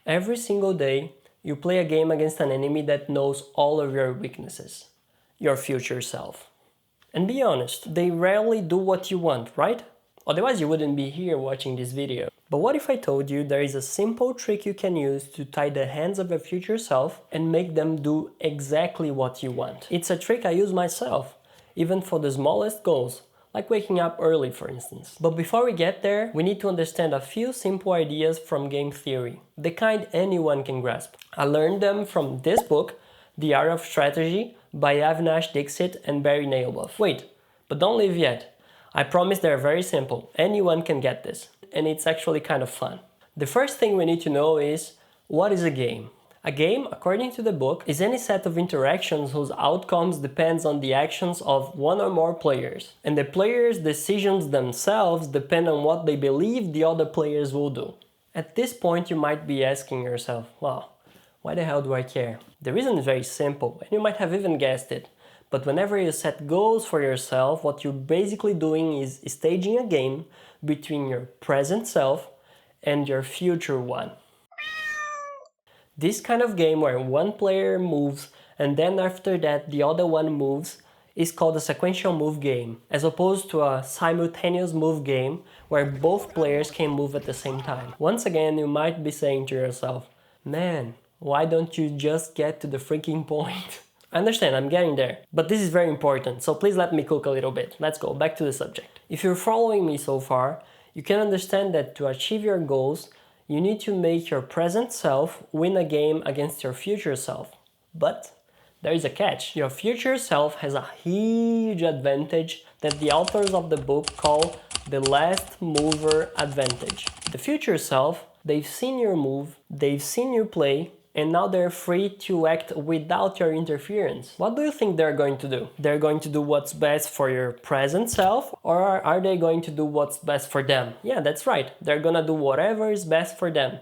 Every single day, you play a game against an enemy that knows all of your weaknesses, your future self. And be honest, they rarely do what you want, right? Otherwise you wouldn't be here watching this video. But what if I told you there is a simple trick you can use to tie the hands of your future self and make them do exactly what you want? It's a trick I use myself, even for the smallest goals, like waking up early, for instance. But before we get there, we need to understand a few simple ideas from game theory, the kind anyone can grasp. I learned them from this book, The Art of Strategy, by Avinash Dixit and Barry Nailbuff. Wait, but don't leave yet. I promise they're very simple, anyone can get this, and it's actually kind of fun. The first thing we need to know is, what is a game? A game, according to the book, is any set of interactions whose outcomes depends on the actions of one or more players. And the players' decisions themselves depend on what they believe the other players will do. At this point you might be asking yourself, well, why the hell do I care? The reason is very simple, and you might have even guessed it. But whenever you set goals for yourself, what you're basically doing is staging a game between your present self and your future one. This kind of game where one player moves and then after that the other one moves is called a sequential move game, as opposed to a simultaneous move game where both players can move at the same time. Once again, you might be saying to yourself, man, why don't you just get to the freaking point? I understand, I'm getting there, but this is very important, so please let me cook a little bit. Let's go back to the subject. If you're following me so far, you can understand that to achieve your goals, you need to make your present self win a game against your future self. But there is a catch. Your future self has a huge advantage that the authors of the book call the last mover advantage. The future self, they've seen your move, they've seen you play, and now they're free to act without your interference. What do you think they're going to do? They're going to do what's best for your present self, or are they going to do what's best for them? Yeah, that's right. They're gonna do whatever is best for them.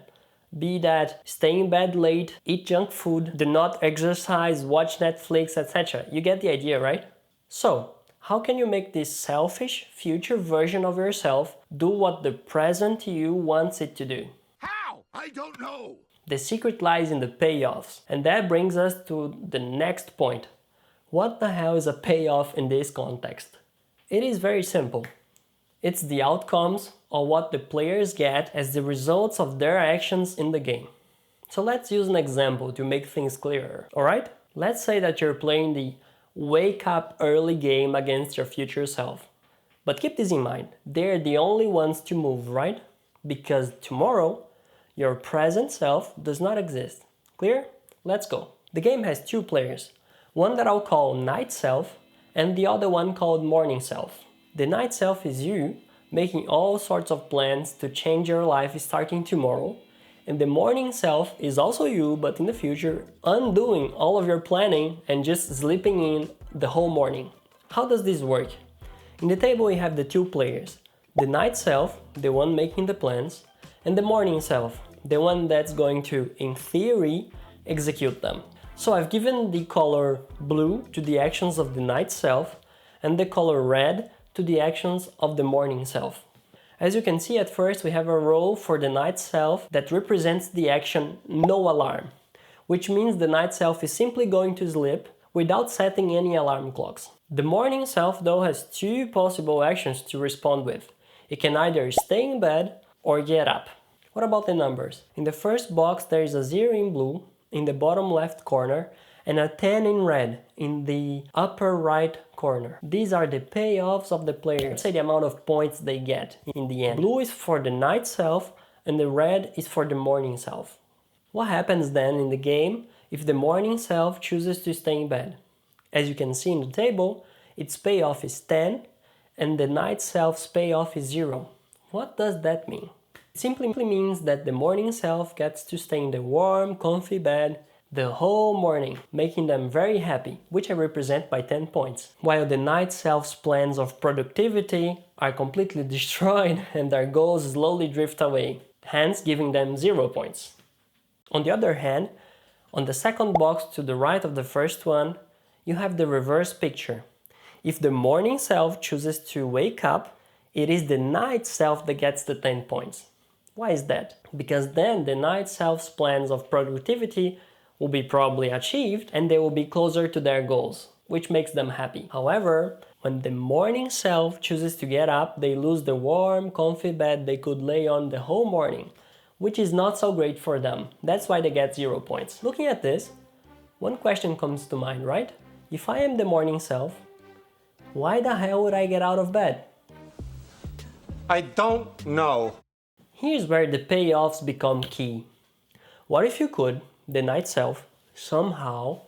Be that stay in bed late, eat junk food, do not exercise, watch Netflix, etc. You get the idea, right? So, how can you make this selfish future version of yourself do what the present you wants it to do? How? I don't know. The secret lies in the payoffs, and that brings us to the next point. What the hell is a payoff in this context? It is very simple. It's the outcomes or what the players get as the results of their actions in the game. So let's use an example to make things clearer, alright? Let's say that you're playing the wake up early game against your future self. But keep this in mind, they're the only ones to move, right? Because tomorrow, your present self does not exist. Clear? Let's go. The game has two players, one that I'll call night self and the other one called morning self. The night self is you, making all sorts of plans to change your life starting tomorrow, and the morning self is also you, but in the future, undoing all of your planning and just sleeping in the whole morning. How does this work? In the table we have the two players, the night self, the one making the plans, and the morning self, the one that's going to, in theory, execute them. So I've given the color blue to the actions of the night self and the color red to the actions of the morning self. As you can see, at first we have a row for the night self that represents the action no alarm, which means the night self is simply going to sleep without setting any alarm clocks. The morning self though has two possible actions to respond with. It can either stay in bed or get up. What about the numbers? In the first box there is a 0 in blue in the bottom left corner and a 10 in red in the upper right corner. These are the payoffs of the player, let's say the amount of points they get in the end. Blue is for the night self and the red is for the morning self. What happens then in the game if the morning self chooses to stay in bed? As you can see in the table, its payoff is 10 and the night self's payoff is 0. What does that mean? It simply means that the morning self gets to stay in the warm, comfy bed the whole morning, making them very happy, which I represent by 10 points. While the night self's plans of productivity are completely destroyed and their goals slowly drift away, hence giving them 0 points. On the other hand, on the second box to the right of the first one, you have the reverse picture. If the morning self chooses to wake up, it is the night self that gets the 10 points. Why is that? Because then the night self's plans of productivity will be probably achieved and they will be closer to their goals, which makes them happy. However, when the morning self chooses to get up, they lose the warm, comfy bed they could lay on the whole morning, which is not so great for them. That's why they get 0 points. Looking at this, one question comes to mind, right? If I am the morning self, why the hell would I get out of bed? I don't know. Here's where the payoffs become key. What if you could, the night self, somehow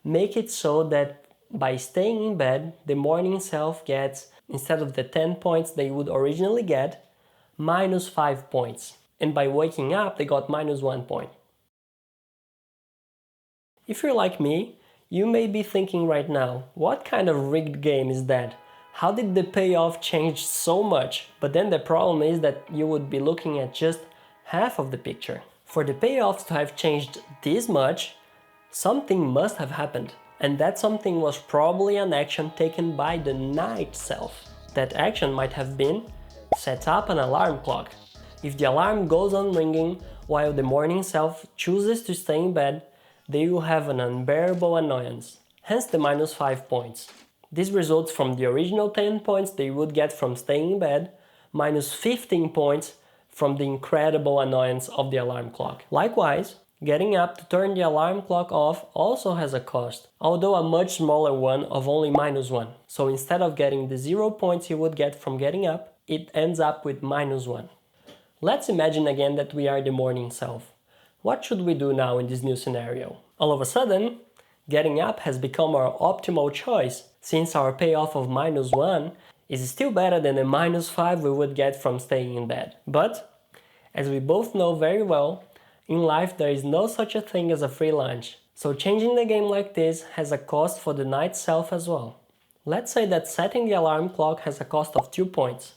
make it so that by staying in bed, the morning self gets, instead of the 10 points they would originally get, minus 5 points. And by waking up, they got minus 1 point. If you're like me, you may be thinking right now, what kind of rigged game is that? How did the payoff change so much? But then the problem is that you would be looking at just half of the picture. For the payoffs to have changed this much, something must have happened. And that something was probably an action taken by the night self. That action might have been set up an alarm clock. If the alarm goes on ringing while the morning self chooses to stay in bed, they will have an unbearable annoyance, hence the minus 5 points. This results from the original 10 points they would get from staying in bed, minus 15 points from the incredible annoyance of the alarm clock. Likewise, getting up to turn the alarm clock off also has a cost, although a much smaller one of only minus 1. So instead of getting the 0 points you would get from getting up, it ends up with minus 1. Let's imagine again that we are the morning self. What should we do now in this new scenario? All of a sudden, getting up has become our optimal choice, since our payoff of minus 1 is still better than the minus 5 we would get from staying in bed. But, as we both know very well, in life there is no such a thing as a free lunch. So changing the game like this has a cost for the night self as well. Let's say that setting the alarm clock has a cost of 2 points.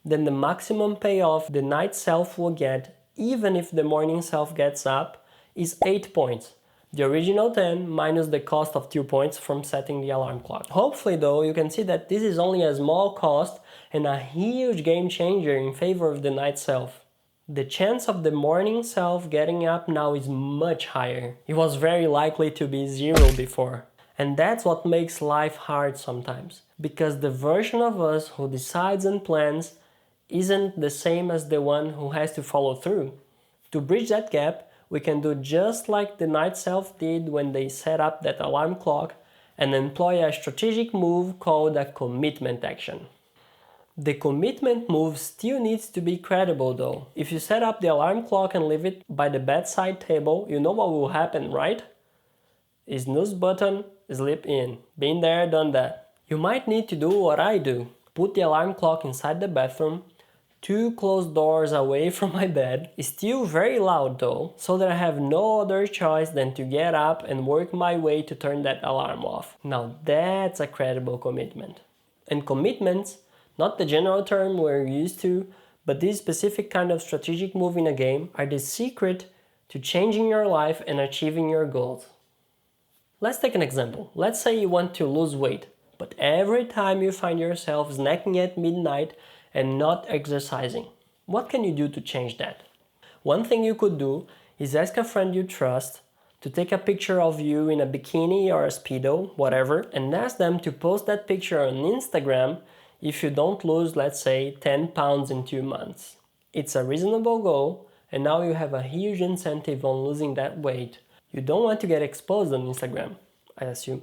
Then the maximum payoff the night self will get, even if the morning self gets up, is 8 points. The original 10 minus the cost of 2 points from setting the alarm clock. Hopefully though, you can see that this is only a small cost and a huge game changer in favor of the night self. The chance of the morning self getting up now is much higher. It was very likely to be 0 before. And that's what makes life hard sometimes. Because the version of us who decides and plans isn't the same as the one who has to follow through. To bridge that gap, we can do just like the night self did when they set up that alarm clock and employ a strategic move called a commitment action. The commitment move still needs to be credible though. If you set up the alarm clock and leave it by the bedside table, you know what will happen, right? Snooze button, sleep in. Been there, done that. You might need to do what I do. Put the alarm clock inside the bathroom, 2 closed doors away from my bed, still very loud though, so that I have no other choice than to get up and work my way to turn that alarm off. Now that's a credible commitment. And commitments, not the general term we're used to, but this specific kind of strategic move in a game, are the secret to changing your life and achieving your goals. Let's take an example. Let's say you want to lose weight, but every time you find yourself snacking at midnight and not exercising. What can you do to change that? One thing you could do is ask a friend you trust to take a picture of you in a bikini or a speedo, whatever, and ask them to post that picture on Instagram if you don't lose, let's say, 10 pounds in 2 months. It's a reasonable goal, and now you have a huge incentive on losing that weight. You don't want to get exposed on Instagram, I assume.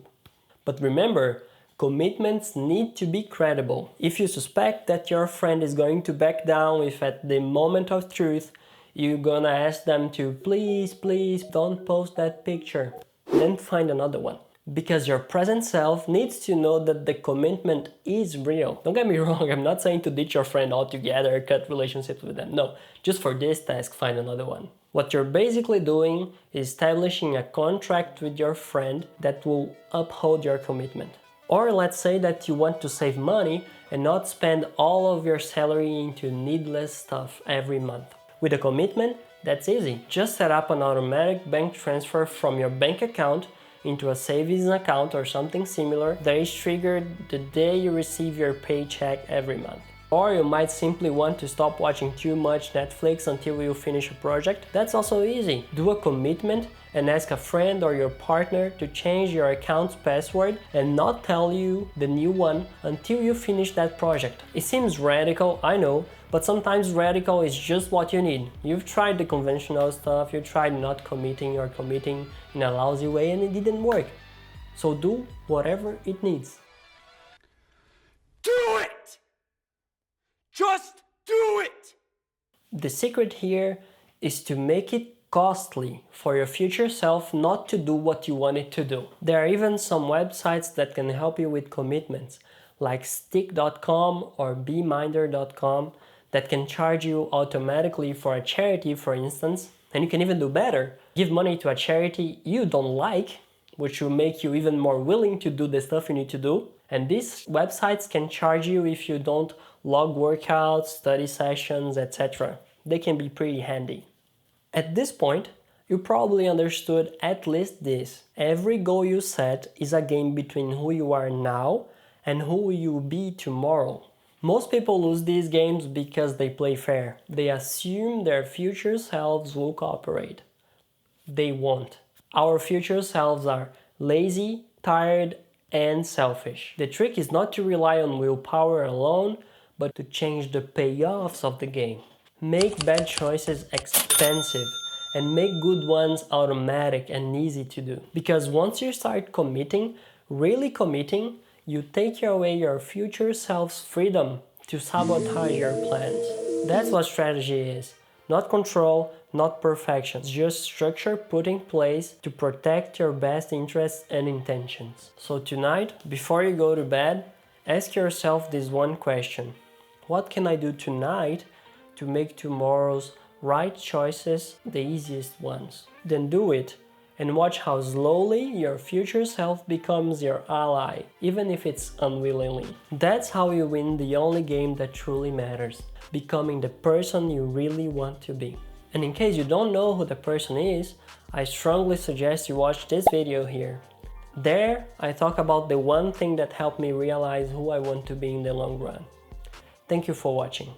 But remember, commitments need to be credible. If you suspect that your friend is going to back down if at the moment of truth you're gonna ask them to please don't post that picture, then find another one. Because your present self needs to know that the commitment is real. Don't get me wrong, I'm not saying to ditch your friend altogether, cut relationships with them. No, just for this task, find another one. What you're basically doing is establishing a contract with your friend that will uphold your commitment. Or let's say that you want to save money and not spend all of your salary into needless stuff every month. With a commitment, that's easy. Just set up an automatic bank transfer from your bank account into a savings account or something similar that is triggered the day you receive your paycheck every month. Or you might simply want to stop watching too much Netflix until you finish a project. That's also easy. Do a commitment and ask a friend or your partner to change your account's password and not tell you the new one until you finish that project. It seems radical, I know, but sometimes radical is just what you need. You've tried the conventional stuff, you tried not committing or committing in a lousy way and it didn't work. So do whatever it needs. Do it! Just do it! The secret here is to make it costly for your future self not to do what you want it to do. There are even some websites that can help you with commitments, like stick.com or beminder.com, that can charge you automatically for a charity, for instance. And you can even do better. Give money to a charity you don't like, which will make you even more willing to do the stuff you need to do. And these websites can charge you if you don't log workouts, study sessions, etc. They can be pretty handy. At this point, you probably understood at least this. Every goal you set is a game between who you are now and who you will be tomorrow. Most people lose these games because they play fair. They assume their future selves will cooperate. They won't. Our future selves are lazy, tired, and selfish. The trick is not to rely on willpower alone, but to change the payoffs of the game. Make bad choices expensive and make good ones automatic and easy to do. Because once you start committing, really committing, you take away your future self's freedom to sabotage your plans. That's what strategy is. Not control, not perfection. It's just structure put in place to protect your best interests and intentions. So tonight, before you go to bed, ask yourself this one question. What can I do tonight to make tomorrow's right choices the easiest ones? Then do it and watch how slowly your future self becomes your ally, even if it's unwillingly. That's how you win the only game that truly matters, becoming the person you really want to be. And in case you don't know who the person is, I strongly suggest you watch this video here. There, I talk about the one thing that helped me realize who I want to be in the long run. Thank you for watching.